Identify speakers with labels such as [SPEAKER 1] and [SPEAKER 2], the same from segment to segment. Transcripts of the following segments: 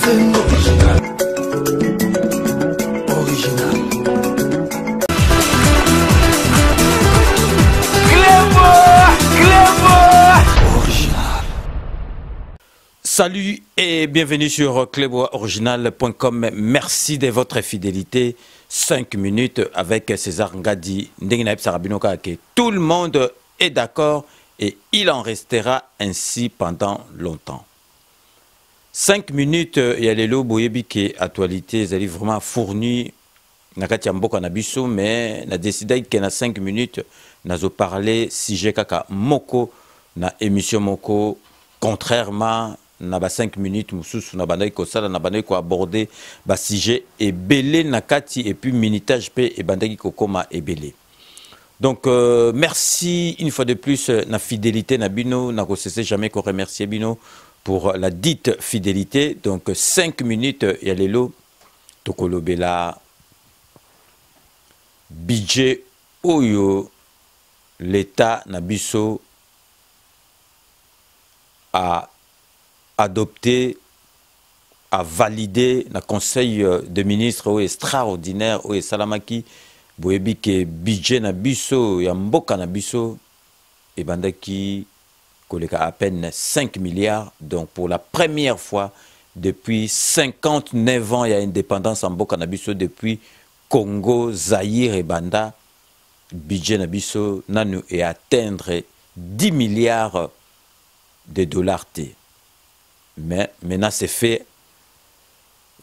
[SPEAKER 1] Original. Original. Original.
[SPEAKER 2] Salut et bienvenue sur cluboriginal.com. Merci de votre fidélité. 5 minutes avec César Ngadi. Tout le monde est d'accord et il en restera ainsi pendant longtemps. 5 minutes, il y a les lots boyebi qui actualité, ils allaient vraiment fourni nakati mboko na biso, mais na décidé que na 5 minutes nazo parler sujet kaka moko na émission moko, contrairement na ba 5 minutes mususu na bandai ko sala na bandai ko aborder ba sujet et belé nakati et puis minutage pe et bandai ko koma et belé. Donc merci une fois de plus na fidélité na bino na ko cesser jamais ko remercier bino pour la dite fidélité. Donc 5 minutes il y a les lots tokolobela budget oyo l'état na biso a adopté, a validé le conseil de ministres extraordinaire ou salamaki boyebi ke budget na biso ya mboka na biso et bandaki koleka à peine 5 milliards. Donc pour la première fois depuis 59 ans il y a indépendance en mboka na biso, depuis Congo, Zaïre et Banda, budget na biso nanu et atteindre 10 milliards de dollars. Mais maintenant c'est fait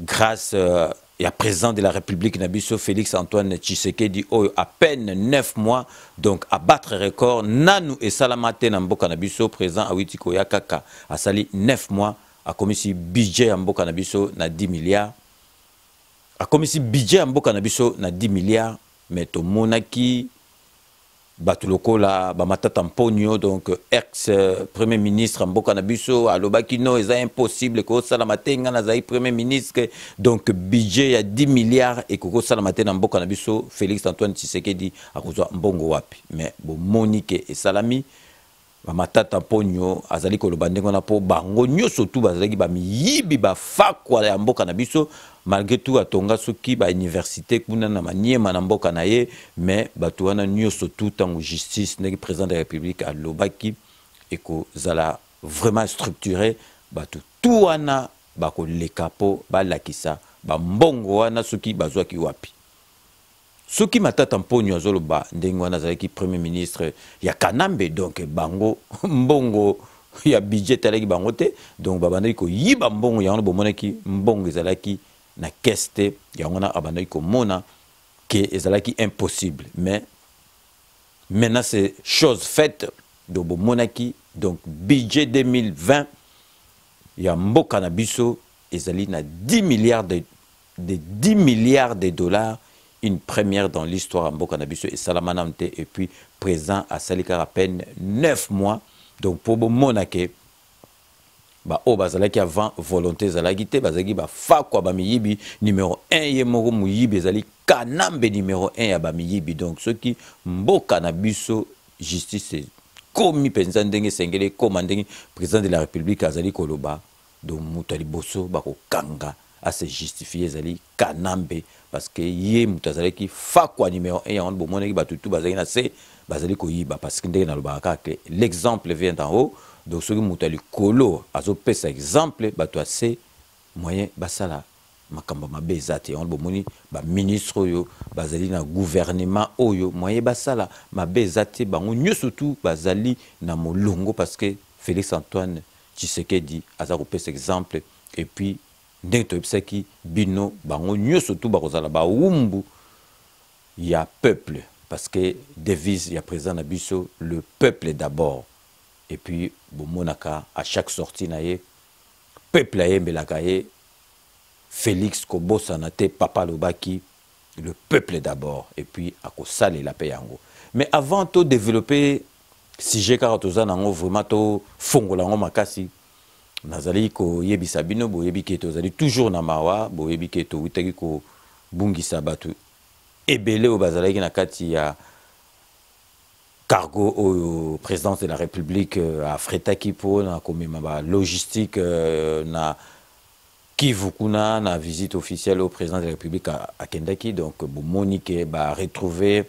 [SPEAKER 2] grâce à président de la République Nabiso Félix Antoine Tshisekedi à peine 9 mois, donc à battre record nanu et salamate namboka Nabiso président Awitiko Yakaka a sali 9 mois a commis budget amboka Nabiso na 10 milliards a commis budget amboka Nabiso na 10 milliards, mais to monaki batuloko la bamatata mponyo, donc ex premier ministre mboka na biso alobaki no eza impossible ko sala matenga na zai premier ministre, donc budget ya 10 milliards et ko sala matenga mboka na biso Félix Antoine Tshisekedi akozwa mbongo wapi. Mais bo monike et salami bamatata mponyo azali ko lobandengo na po bango nyoso tu bazali ba miyibi ba fakwa ya mboka na biso, malgré tout atonga soki ba université kuna na maniema na mboka na ye, mais batu wana nyoso tout en justice ne président de la République a lobaki et ko zala vraiment structuré batu tout wana bako lekapo ba lakisa ba mbongo wana soki bazwaki wapi. Soki matata mponyo azoloba ndenge wana zalaki premier ministre ya Kanambe, donc bango mbongo ya budget alaki bango te, donc babandaki ko yiba mbongo ya wana bomonaki mbongo ezalaki na keste ya wana abandaki ko mona que ezalaki impossible. Mais maintenant c'est chose faite de bomonaki, donc budget 2020 ya mboka na biso ezali na 10 milliards de 10 milliards de dollars, une première dans l'histoire en mboka na biso et salamanamte, et puis présent à salika à peine 9 mois. Donc pour bomonake ba o bazalaki avant volonté zalaki te bazaki ba fa kwa ba miyibi numéro 1 ye moko muyibi ezali Kanambe numéro 1 ya ba miyibi. Donc ceux qui mboka na biso justice komi penza ndenge sengele komandenge président de la République azali koloba, donc mutali boso bako kanga à se justifier zali Kanambe parce que ye mutazalaki fa kwa numéro 1 ya on bomonaki batutu bazali na se bazali koyiba parce que ndenge na lobaka que l'exemple vient d'en haut. Donc ce qui moutali kolo azo pesa exemple bato assez moyen basala makamba mabezate on bomoni ba ministre oyo bazali na gouvernement oyo moyen basala mabezate bango nyoso tout bazali na molongo parce que Félix Antoine Tshisekedi aza ko pesa exemple, et puis ndenge to psaki bino bango nyoso tout bakozala ba umbu ya peuple, parce que devise ya président na biso le peuple d'abord. Et puis, Bomonaka, à chaque sortie, peuple Mbelakaye, Félix Kobo Sanate, Papa Lobaki, le peuple d'abord. Et puis, à Kosale la payango. Mais avant de développer, si j'ai carotozanango, vraiment, to fongolango makasi, Nazali ko yebi sabino, bo yebi keto, zali toujours na mawa, bo yebi keto, witagi ko bungi sabatu. Ebele o bazalaki na kati ya cargo au président de la République à Freta Kipo na komema ba logistique na Kivu kuna na visite officielle au président de la République à Kendaki, donc Monique va retrouver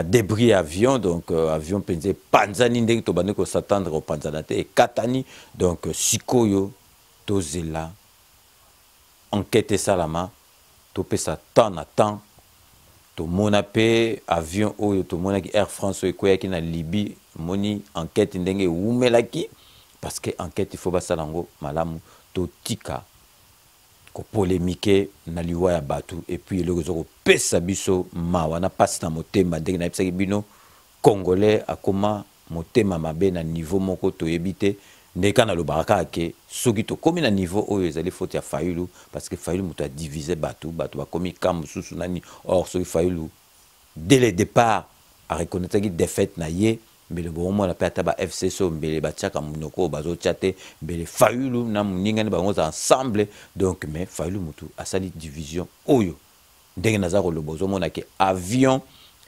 [SPEAKER 2] débris avion, donc avion pensé panzani ndenge to bande ko s'attendre au panzanate et katani, donc sikoyo tozela enquête salama to pesa temps na temps to monape avion oyo to monaki Air France ekoyaki na Libye moni enquête ndenge umelaki parce que enquête il faut basalango malamu to tika ko polémique na liwa ya batu et puis le ko pesa biso mawa na passe na motema ndenge na bisaki bino congolais akoma motema mabe na niveau moko to yebite ndeka na lobaka ke soki to komi na niveau oyo ezali faute ya Fayulu parce que Fayulu muta diviser batu ba komi kam susu nani or soki Fayulu dès le départ a reconnaître ki défaite na ye mais le bon moment la peta ba FC so mbele ba tchaka munoko bazo tchate mbele Fayulu na muninga ne bango ensemble donc mais Fayulu mutu asali division oyo ndenge nazako le bozo mona ke avion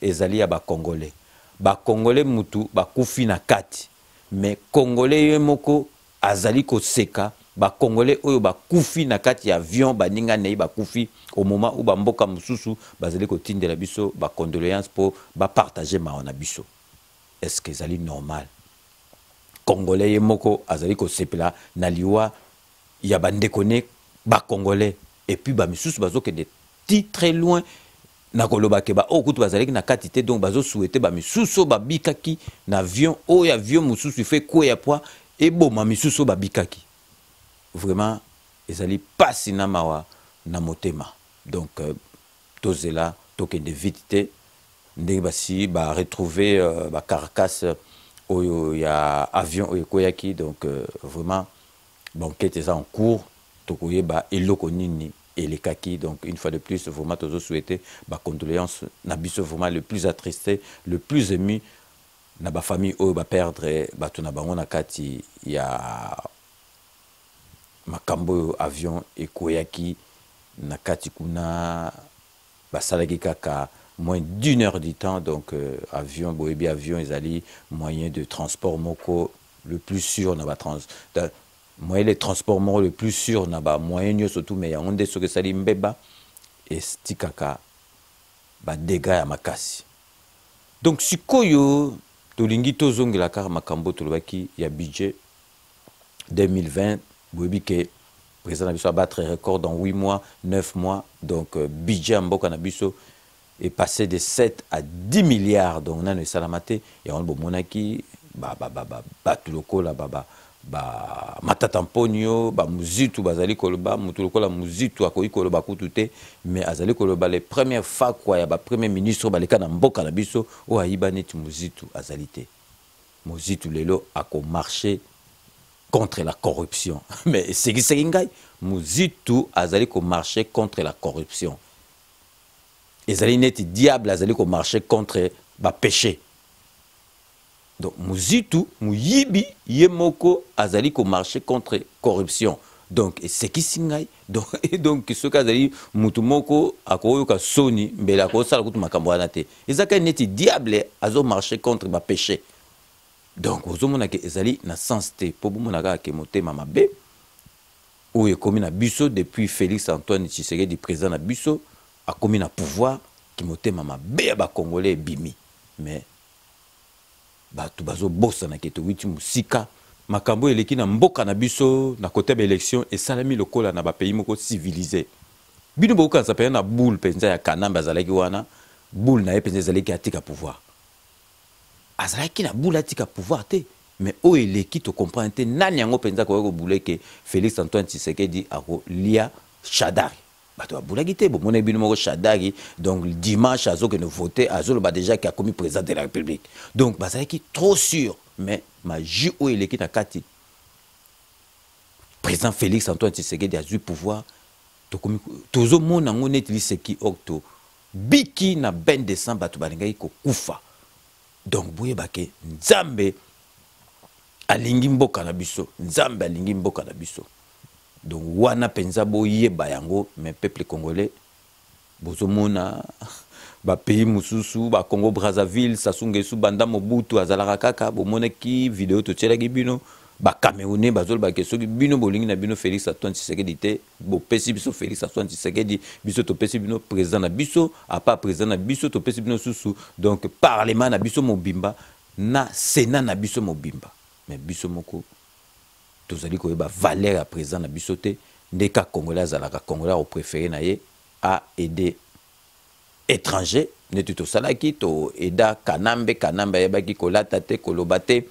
[SPEAKER 2] ezali ya ba congolais mutu ba kufi na kati mais congolais ye moko azali ko seka ba congolais oyo ba kufi na kati ya avion baninga nei ba kufi au moment où ba mboka mususu bazali ko tindela biso ba condoléances pour ba partager maona biso. Est-ce que c'est normal? Congolais ye moko azali ko sepela na liwa ya bandekone ba congolais et puis ba misusu bazo ke de très loin na koloba ke ba okutu bazali na katité donc bazo souhaiter ba misusu ba bikaki na avion o ya avion mususu fait quoi ya poids et bon ma misusu ba bikaki vraiment ezali pasi na mawa na motema donc tozela tokende vite ndenge basi ba retrouver ba carcasse oyo ya avion oyo koyaki donc vraiment banquette est en cours tokoye ba eloko nini elekaki donc une fois de plus vraiment tozo souhaiter ba condoléances na biso vraiment le plus attristé le plus ému na ba famille oyo ba perdre bato na bango na kati ya makambo avion ekoyaki na kati kuna basalaki kaka moins d'une heure du temps donc avion boyebi avion ezali moyen de transport moko le plus sûr na ba moyen de transport moko le plus sûr na ba moyen surtout mais ya onde soki sali mbeba estikaka ba dégâts ya makasi donc sikoyo tolingi tozongela kaka makambo tolobaki ya budget 2020 boyebi ke président na biso abattre record dans 8 mois 9 mois donc budget mboka na biso est passé de 7 à 10 milliards donc on a le salamate et on monaki tout lokola matata mponio muzitu bazali koloba mutu lokola muzitu akoyi koloba kutute mais azali koloba les premières fois quoi ya ba premier ministre baleka na mboka na biso o ayiba neti muzitu azalité muzitu lelo ako marcher contre la corruption mais c'est qui c'est ngai muzitu azali ko marcher contre la corruption ezali neti diable azali ko marcher contre ba péché donc muzitu muyibi yemoko azali ko marcher contre corruption donc c'est qui singai donc ce cas azali mutu moko akoyoka soni mbele akosala kutu makambo wana te ezaka neti diable azo marcher contre ba péché donc ozomona ke ezali na sens te po bomona ka ke motema mabe oyo ekomi na biso depuis Félix Antoine Tshisekedi président na biso a commis na pouvoir qui motema mabe ba congolais bimi mais batu bazo bossa na keto witi musika makambo eleki na mboka na biso na côté ba élection et salami lokola na ba pays moko civilisé bino boka sa pe na boule penza ya kanamba zalaki wana boule na penza zalaki atika pouvoir azalaki na boule atika pouvoir te mais o eleki to comprendre te nani yango penza ko boule ke Félix Antoine Tshisekedi ako lia Shadari bato abulaki te bo mona bino moko Shadari donc dimanche azo que nous voter azo ba déjà qui a commis président de la République donc bazalaki trop sûr mais ma ju o eleki na kati président Félix Antoine Tshisekedi a eu pouvoir to komi tozo mona ngone tliseki octo biki na ben décembre bato balingaki ko kufa donc boye bake nzambe alingi mboka na biso nzambe alingi mboka na biso donc wana penza boyeba yango mais peuple congolais bozomona ba pays mususu ba Congo Brazzaville Sassou Nguesso banda Mobutu azalaka kaka bomonaki vidéo to tshela bino ba Camerounais bazol ba keso bino bolingi na bino Félix Antoine Tshisekedi te bo pesi biso Félix Antoine Tshisekedi biso to pesi bino président na biso a pas président na biso to pesi bino susu donc parlement na biso mobimba na sénat na biso mobimba mais biso moko tozali ko ba valeur à président na biso te ndeka congolais azalaka congolais au préféré na ye a aider étranger netu to salaki to eda kanambe yebaki kolata te koloba te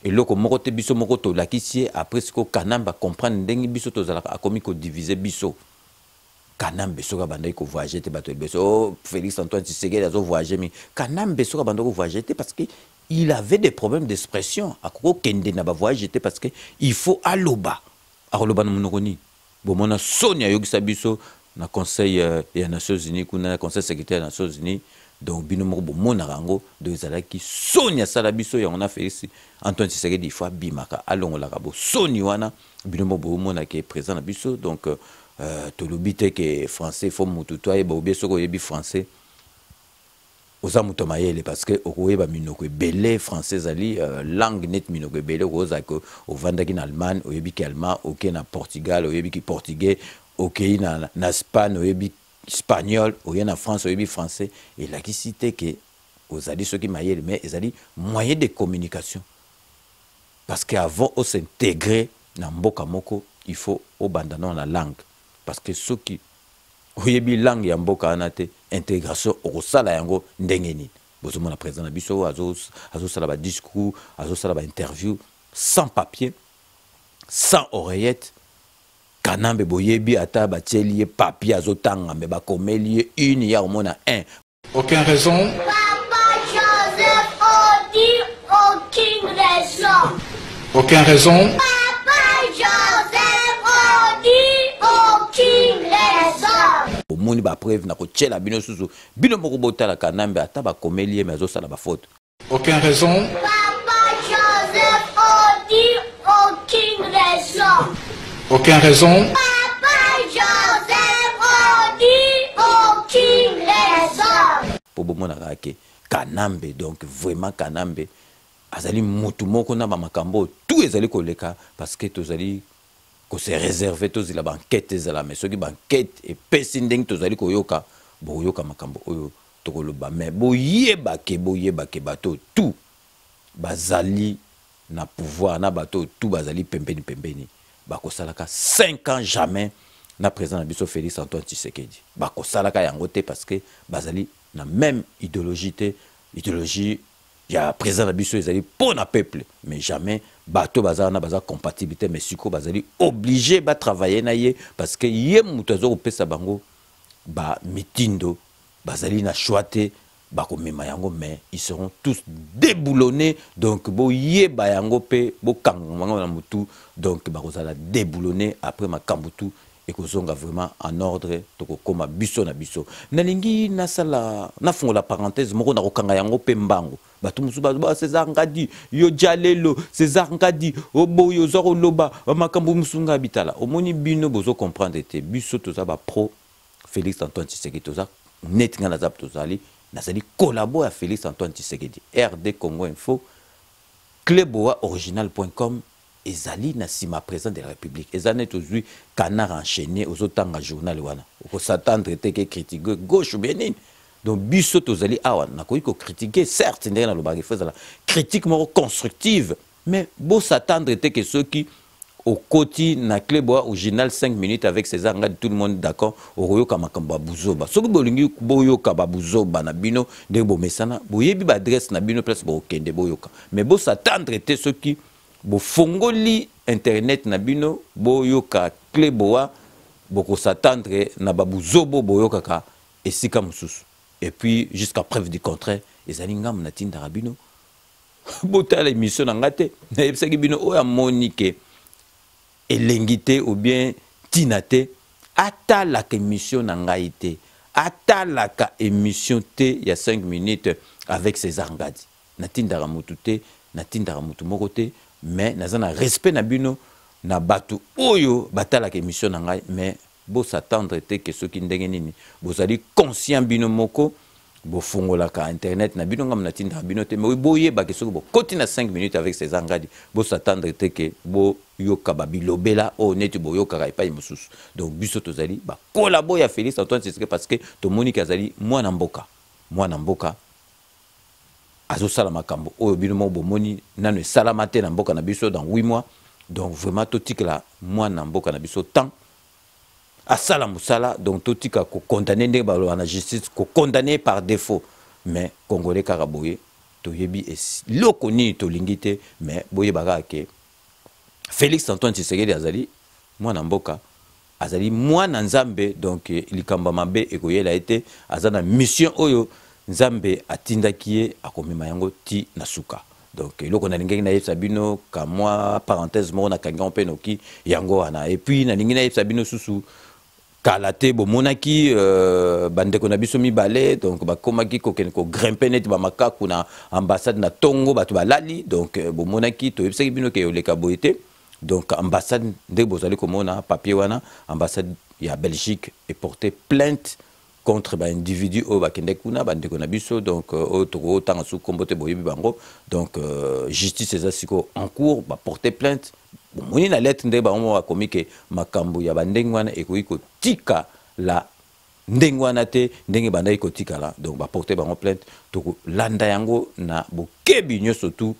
[SPEAKER 2] eloko moko te biso moko to lakisi après siko kanamba comprendre ndenge biso to zalaka akomi ko diviser biso kanambe soka bandai ko voyager te bato beso oh Félix Antoine Tshisekedi azo voyager mi kanambe soka bandai ko voyager te parce que il avait des problèmes d'expression akoko kende na ba voyager te parce que il faut aloba na monokoni bomona Sonia yogisa biso na conseil ya Nations Unies kuna conseil sécurité ya Nations Unies donc bino moko bomona rango de ezalaki Sonia sala biso ya on a Félix Antoine Tshisekedi il faut bimaka alongolaka bo Soni wana bino moko bomona ke présent na biso donc to lobite ke français faut mutu toi ba obie soko yebi français oza muto mayele parce que okoyeba minoko belé français ali langue net minoko belé oza ko ovandaki na Allemagne oyebi ki allemand ok na Portugal oyebi ki portugais ok na Espagne oyebi espagnol oye na France oyebi français et la cité que ozali ceux qui mayele mais ezali moyen de communication parce que avant on s'intégrer na mboka moko il faut abandonner la langue parce que ceux qui oyebi langue ya mboka anate intégration okosala yango ndenge nini bozomona président na biso azosala ba discours azosala ba interview sans papier sans oreillette kanambe boyebi ata batieli papier azotanga me bakomeli une ya omona un
[SPEAKER 3] aucune raison
[SPEAKER 4] Papa Joseph on dit aucune raison
[SPEAKER 3] aucune raison
[SPEAKER 4] Papa Joseph on dit aucune raison
[SPEAKER 2] omoni ba preuve na kochela bino susu bino moko botala kanambe ata bakomeli me azosala ba faute
[SPEAKER 3] aucune raison
[SPEAKER 4] Papa Joseph on dit aucune raison
[SPEAKER 3] aucune raison
[SPEAKER 4] Papa Joseph on dit aucune raison
[SPEAKER 2] pour bomona ke kanambe donc vraiment kanambe azali mutu moko na ba makambo tout ezali koleka parce que tozali ko se réserver tozila banquête ezala mais soki banquête et pesi ndenge tozali koyoka boyoka makambo oyo tokoloba mais boyeba ke bato tout bazali na pouvoir na bato tout bazali pembeni bakosalaka 5 ans jamais na président na biso Félix Antoine Tshisekedi bakosalaka yango te parce que bazali na même idéologie ya président na biso ezali pour na peuple mais jamais bato bazala na baza compatibilité mais siko bazali obligé ba travailler na ye parce que ye mutu azo kopesa bango ba mitindo bazali na choix te bakomema yango mais ils seront tous déboulonnés donc boyeba yango pe bokango na mutu donc bakozala déboulonnés après makambutu et kozonga vraiment en ordre tokokoma biso na biso nalingi nasala nafungola parenthèse moko na kokanga yango pe mbango bato musu ba César Ngadi yo jalelo César Ngadi oboyo zoro loba makambu musunga bitala omoni bino bozo comprendre te biso toza ba pro Félix Antoine Tshisekedi toza net nga na zap tozali nazali collaborer à Félix Antoine Tshisekedi RD Congo Info Cleboa original.com ezali na sima président de la République ezane tozui canard enchaîné aux otanga journal wana ko s'attendre te que critiquer gauche ou bien donc biso tozali awa na ko critiquer certes ndena lo bagi faisala critique mo constructive mais beau s'attendre te que ceux qui au côté na Cleboa original 5 minutes avec César Ngadi tout le monde d'accord oyoka makamba buzoba soki bolingi boyoka babuzoba na bino de bo mesana boyebi ba adresse na bino place bo kende boyoka mais beau s'attendre te ceux qui bo fongoli internet na bino boyoka Cleboa boko s'attendre na babuzobo boyoka ka esika mususu et puis jusqu'à preuve du contraire ezali ngam na tinda rabino botala émission na ngate na ebisaki bino oya monique elengite ou bien tinate atalaka émission na ngai te atalaka émission te ya 5 minutes avec César Ngadi natindaka mutu te natindaka mutu moko te mais nazana respect na bino na batu oyo batalaka émission na ngai mais bo s'attendre te que ceux qui ndenge nini bozali conscient bino moko bofungola ka internet na bino ngam na tinda bino te mais boye ba keso bo koti na 5 minutes avec ces angadi bo s'attendre te que bo yoka ba bilobela o neti bo yoka ka epai mususu donc biso tozali ba collabo ya Félix Antoine Tshisekedi parce que to Monique azali mwana mboka azo sala makambo o bino mo bomoni nanu salama te na mboka na biso dans 8 mois donc vraiment totikela mwana mboka na biso temps à sala musala donc totika ko condamner ndé balo na justice ko condamner par défaut mais congolais karaboye to yebi loko ni to lingité mais boye baka ke Félix Antoine Tshisekedi azali mwana mboka azali mwana nzambe donc likamba mabe ekoyela été azana mission oyo nzambe atindakiye akomema yango ti nasuka donc loko na lingi na yebisa bino ka moi parenthèse mo na kangan pe noki yango wana et puis na lingi na yebisa bino susu kalate bomonaki bandeko na biso mibale donc bakomaki ko grimper net ba makaku na ambassade na Tongo batu balali donc bomonaki to yebisa bino ke oleka boyete donc ambassade de bozali komona papier wana ambassade ya Belgique est porté plainte contre ba individu o bakende kuna bandeko na biso donc otoko tanga sous kombote boyebi bango donc justice ezasiko en cours ba porter plainte moni na lettre nde ba omo akomike makambo ya bandengwana ekoiko tika la ndengwana te ndenge banda iko tika la donc ba porter bango plainte toko landa yango na bokebi nyoso tout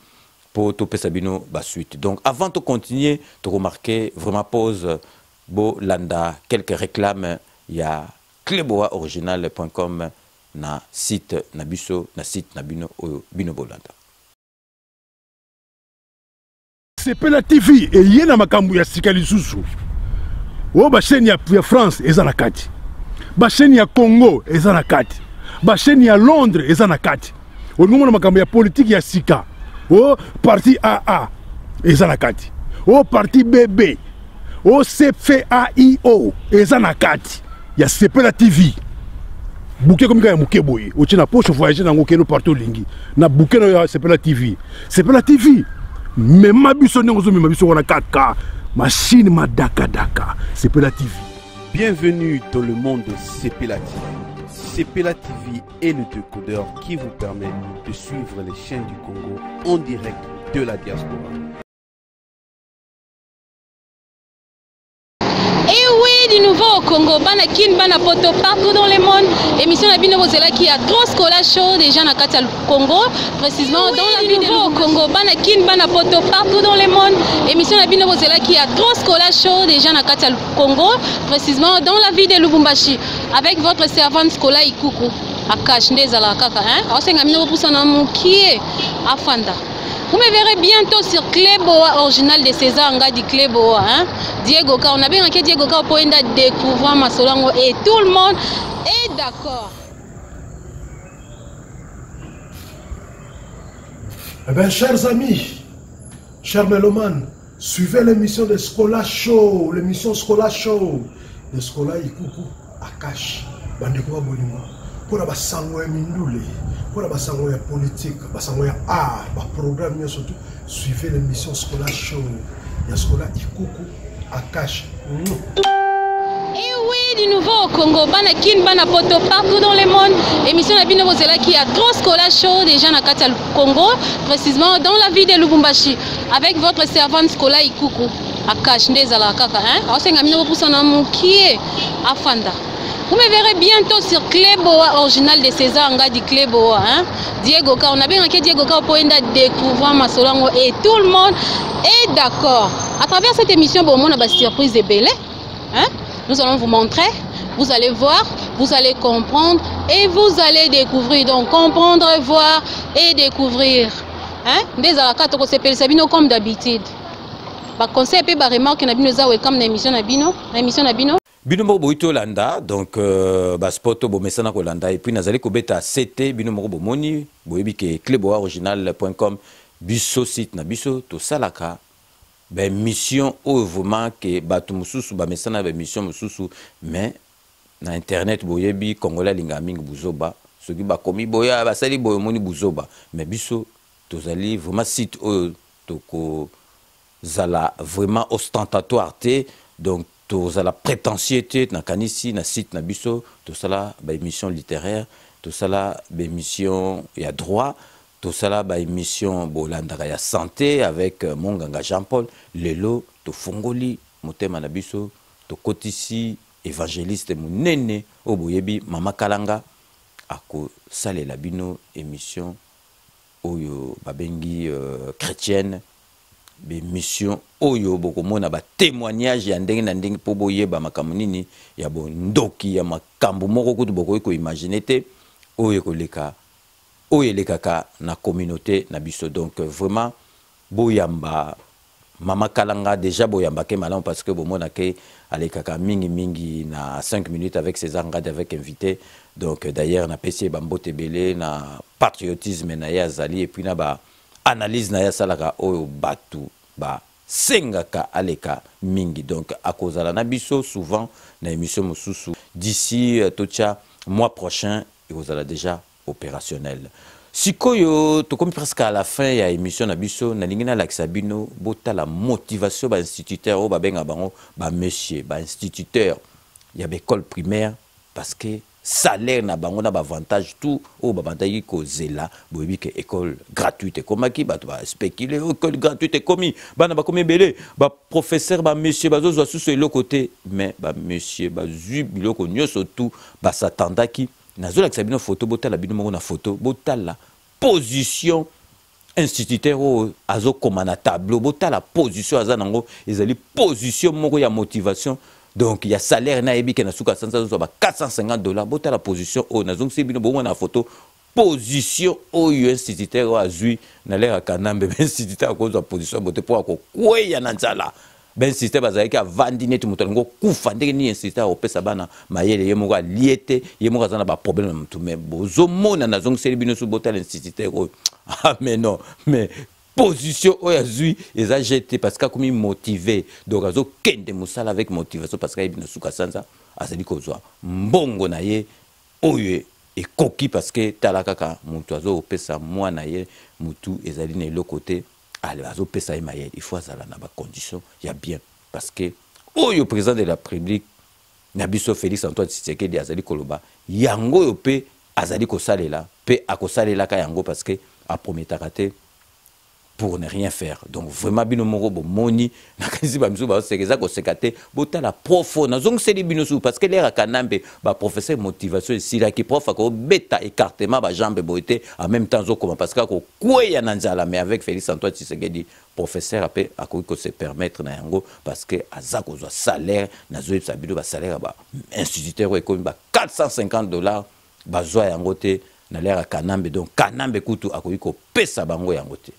[SPEAKER 2] pour to pesa bino ba suite donc avant de continuer to remarquer vraiment pause bo landa quelques réclames ya cleboaoriginal.com na site na biso na site na bino bino bolanda
[SPEAKER 5] Sepela TV et yena makambu ya sika lisusu o ba chaîne ya France eza na kati ba chaîne ya Congo eza na kati ba chaîne ya Londres eza na kati o ngomona makambu ya politique ya sika o parti AA eza na kati o parti BB o CFAIO eza na kati ya Sepela TV bouquet comme ya muke boye o tina poche voyager na ngokeno partout lingi na bouquet ya Sepela TV mais ma biso n'engozo mais ma biso on a 4K machine ma daka Sepela TV.
[SPEAKER 6] Bienvenue dans le monde de Sepela TV. Sepela TV est le décodeur qui vous permet de suivre les chaînes du Congo en direct de la diaspora.
[SPEAKER 7] Et oui, du nouveau au Congo, bana kin bana poto partout dans le monde. Émission la bino bozela qui a trop scola show déjà na kati Congo, précisément dans la ville au Congo, bana kin bana poto partout dans le monde. Émission la bino bozela qui a trop scola show déjà na kati Congo, précisément dans la ville de Lubumbashi avec votre servante Skola Ikuku. Akash ndezala kaka hein. Osenga mino poussa na mukie afanda. Vous me verrez bientôt sur Cléboa original de César Ngadi Cléboa. Hein? Diego Ka, on a bien que Diego Ka pour découvrir ma solango et tout le monde est d'accord.
[SPEAKER 8] Eh bien, chers amis, chers mélomanes, suivez l'émission de Skola Show, l'émission Skola Show de Skola Ikuku Akash, Bandeko Bolimo. Pour la basango ya mindule, pour la basango ya politique, basango ya art, ba programme surtout, suivez l'émission Skola Show, ya Skola Ikuku Akash.
[SPEAKER 7] Et oui, du nouveau au Congo, bana kin bana poto partout dans le monde. Émission la bino bozela qui a trop Skola Show déjà na kati Congo, précisément dans la ville de Lubumbashi avec votre servante Skola Ikuku Akash ndezala kaka hein. Osenga mino poussa na mukie afanda. Vous me verrez bientôt sur Cléboa original de César Ngadi Cléboa. Hein? Diego Ka, on a bien que Diego Ka pour découvrir ma solango et tout le monde est d'accord. À travers cette émission, bon, on a une surprise de Belé. Hein? Nous allons vous montrer, vous allez voir, vous allez comprendre et vous allez découvrir. Donc comprendre, voir et découvrir. Hein? Des alakats ko sepel sabino comme d'habitude. Ba conseil pe ba remarque na bino za welcome na émission na bino,
[SPEAKER 2] Bino boito landa donc basport bo mesana ko landa et puis nazali ko beta CT bino bo moni boyebi ke cleboaoriginal.com biso site na biso to salaka ben mission o vraiment que batu mususu ba mesana ba mission mususu mais na internet boyebi congolais linga mingi buzoba soki ba komi boya ba sali boyo moni buzoba mais biso to zali vraiment site o to ko zala vraiment ostentatoire te donc tous à la prétentieuseté na kanisi na site na biso tout cela ba émission littéraire tout ça là émission il y a droit tout ça là émission bolandaka ya santé avec Monganga Jean-Paul lelo to fongoli motema na biso to kotisi évangéliste munene oboyebi mama Kalanga ako salela bino émission oyo babengi chrétienne be mission oyo bokomona ba témoignage ya ndenge na ndenge po boyeba makambo nini ya bondoki ya makambo moko kutu bokoki ko imaginer te oyo koleka oyo elekaka na communauté na biso donc vraiment boyamba mama Kalanga déjà boyamba ke malamu parce que bomona ke alekaka mingi na 5 minutes avec César Ngade avec invité donc d'ailleurs na pesi bambote belé na patriotisme na ya zali et puis na ba analyse na ya salaka oyo batu ba sengaka aleka mingi donc akozala na biso souvent na émission mosusu d'ici tocha mois prochain ekozala déjà opérationnel. Sikoyo to comme presque à la fin ya émission na biso na lingina lakisa bino bota la motivation ba instituteur o ba benga bango ba monsieur ba instituteur ya école primaire parce que salaire na bango na ba avantage tout o ba bantayi ko zela boyebi ke école gratuite komaki ba to ba spéculer école gratuite komi bana ba komi belé ba professeur ba monsieur ba zo sous le côté mais ba monsieur ba zu biloko nyoso tout ba s'attendaki nazola kisabino photo botala bino moko na photo botala position instituteur o azo komana tableau botala position azanango ezali position moko ya motivation. Donc il y a salaire na ebi ke na suka sansa zo ba $450 bota la position o na zongi bino bo na photo position o instituteur o azui na lera kanambe ben instituteur ko zo position bote po ko kweya na nzala ben instituteur bazaki avandi net mutango kufa ndenge ni instituteur o pesa bana mayele ye moko liete ye moko zana ba problème mutu mais bozo mona na zongi bino su bota l'instituteur o ah mais non mais position oyazui eza jeté parce que comme motivé donc azo kende musala avec motivation parce que ibina suka sanza azali kozwa mbongo na ye oyo et koki parce que talakaka mutu azo pesa mwana ye mutu ezali na le côté azo pesa ye mayele il faut azala na ba condition ya bien parce que oyo président de la République na biso Félix Antoine Tshisekedi azali koloba yango yo pe azali kosalela pe akosalela ka yango parce que a prometaka te pour ne rien faire. Donc vraiment bino moko bo moni na kanisi ba misu ba sekeza ko sekate bota la profo na zong seli bino su parce que l'air kanambe ba professeur motivation si la ki prof ko beta écartement ba jambe boité en même temps zo comment parce que ko kweya na nzala mais avec Félix Antoine Tshisekedi professeur apé akoki ko se permettre na yango parce que azako zo salaire na zo sa bino ba salaire ba instituteur ko ekomi ba $450 ba zo yango te na l'air kanambe donc kanambe kutu akoki ko pesa bango yango te.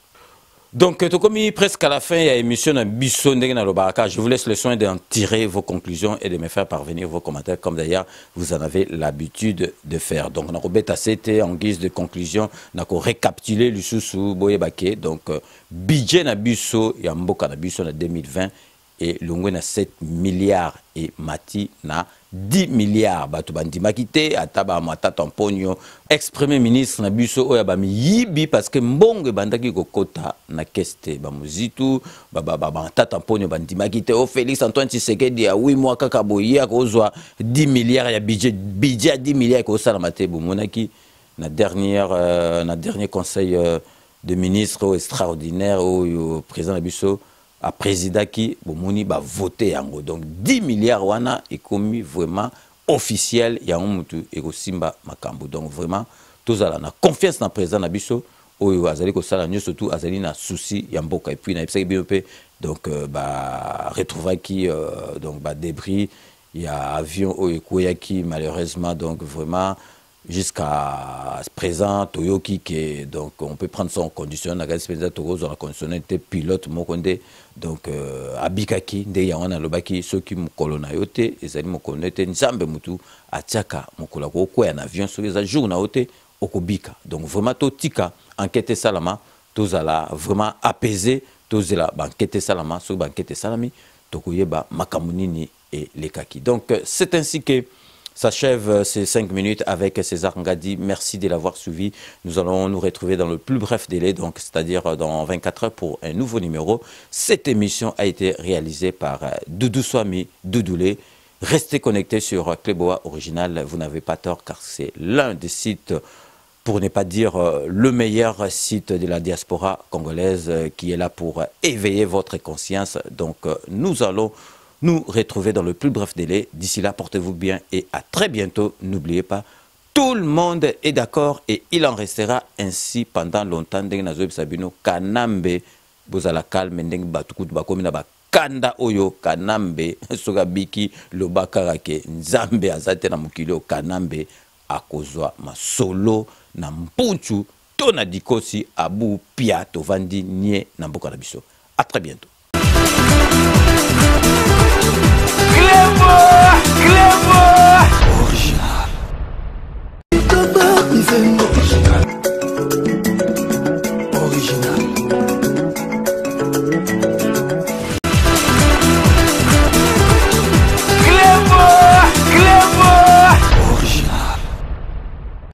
[SPEAKER 2] Donc, comme presque à la fin, il y a émission de Bisson de Lobaka. Je vous laisse le soin d'en tirer vos conclusions et de me faire parvenir vos commentaires, comme d'ailleurs vous en avez l'habitude de faire. Donc, on a rebêté c'était en guise de conclusion, on a récapitulé le sous Boyebake. Donc, budget na Bisso et Mboka na Bisso en 2020 et l'ongwe na 7 milliards et Mati na 10 milliards. Batu bandimaki te ataba mata tamponyo. Ex-premier ministre na biso oya ba mi yibi parce que mbongo bandaki kokota na keste ba muzitu ba mata tamponyo bandimaki te o Félix Antoine Tshisekedi ya 8 mois kaka boya kozwa 10 milliards ya budget 10 milliards ko sala mate bomonaki na dernier conseil de ministre extraordinaire au président na biso a président qui bomoni ba voté yango donc 10 milliards wana ekomi vraiment officiel ya mutu ekosimba makambo donc vraiment tozala na confiance na président na biso oyo azali ko sala nyo surtout azali na souci ya mboka et puis na epsaki biope donc ba retrouver qui donc ba débris ya avion oyo koyaki malheureusement donc vraiment jusqu'à présent Toyoki que donc on peut prendre son conditionnel na spécial Togo on a conditionné pilote mokonde donc abikaki nde ya wana lobaki soki mukolona yote ezali mokonete nzambe mutu atiaka mokola ko kwa na avion sur les jours na yote okobika donc vraiment totika enquête salama tozala vraiment apaisé tozela banquête salama sur banquête salami tokoyeba makamunini et les kaki donc c'est ainsi que s'achève ces 5 minutes avec César Ngadi. Merci de l'avoir suivi. Nous allons nous retrouver dans le plus bref délai, donc c'est-à-dire dans 24 heures pour un nouveau numéro. Cette émission a été réalisée par Doudou Swami Doudoulé Restez connectés sur Cléboa Original, vous n'avez pas tort car c'est l'un des sites, pour ne pas dire le meilleur site de la diaspora congolaise qui est là pour éveiller votre conscience. Donc nous allons nous retrouver dans le plus bref délai. D'ici là, portez-vous bien et à très bientôt. N'oubliez pas, tout le monde est d'accord et il en restera ainsi pendant longtemps. Kanambe, bozala calme, ndenge batukutu bakomina ba kanda oyo kanambe sogabiki lobakarake nzambe azate na mukilo kanambe akozwa masolo na mpunchu to na dikosi abu pia tovandi nie na mboka na biso. À très bientôt.
[SPEAKER 1] Original.